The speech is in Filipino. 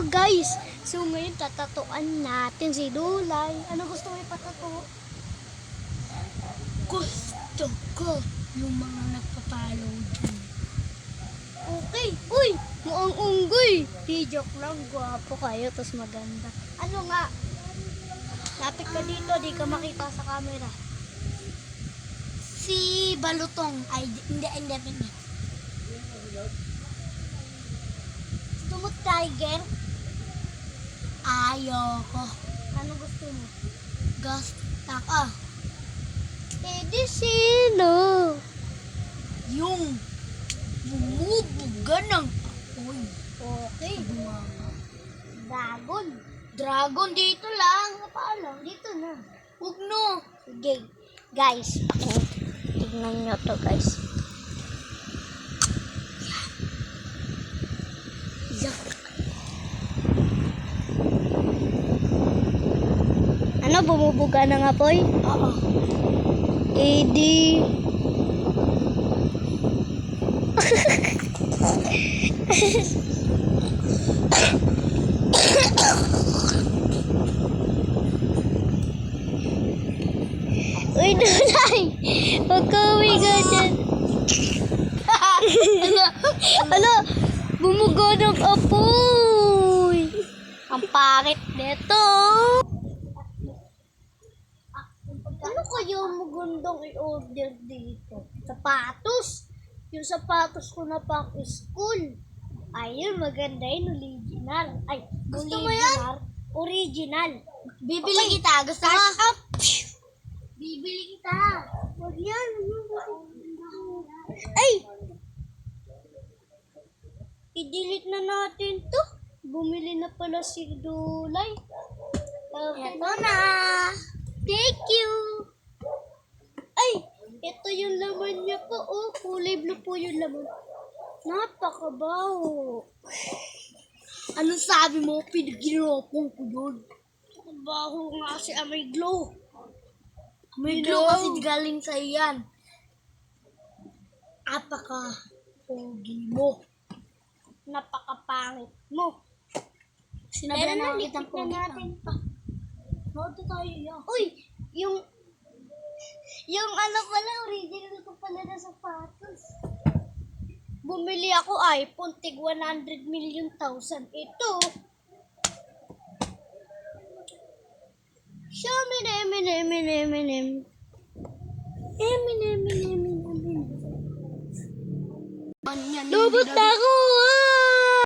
guys. So ngayon tatatuan natin si Dulay. Ano gusto mo ipatato? Gusto ko yung mga nagpapalo dyan. Okay. Uy, mukhang unggoy. Di joke lang, gwapo kayo, tas maganda. Ano nga? Lapit ka dito, di ka makita sa camera. Si Balutong. Ay, hindi. Gusto mo tiger? Ayoko. Ano gusto mo? Gusto ko. Eh di sino? Yung bumubuga ng apoy. Okay. Bunga. Dragon. Dragon dito lang. Paano? Dito na. Huwag no. Sige. Guys, tignan nyo to guys. Yak. Ano, bumubuga ng apoy? Oo. Eh di... Uy, Dulay! Huwag ka umiga dyan. Ano? Bumuga ng apoy. Ang pangit nito. Ano kayo magandang i-order dito? Sapatos. Yung sapatos ko na pang school. Ayun, maganda yun. Original. Ay, Gusto mo original. Original. Bibili kita. Gusto mo? Cash up. Bibili kita. Wag yan. Ay! I-delete na natin to. Bumili na pala si Dulay. Okay. Ito na. Thank you. Ay! Ito yung laman niya po. Oh, kulay blue po yung laman. Napakabaho. Anong sabi mo? Pinaginopong ko yun. Baho nga si Amay Glow. May You glow know. kasi galing sa iyan. Apaka-pogi mo. Napakapangit mo. Sinabi Pero na nalikit kitang na pogi natin ka. Noto tayo yan. Uy! Yung ano pala, original ko pala na sapatos. Bumili ako iPhone, tig 100 million thousand. Ito. Xiaomi na Eminem. Ano yan? Lubot na ako!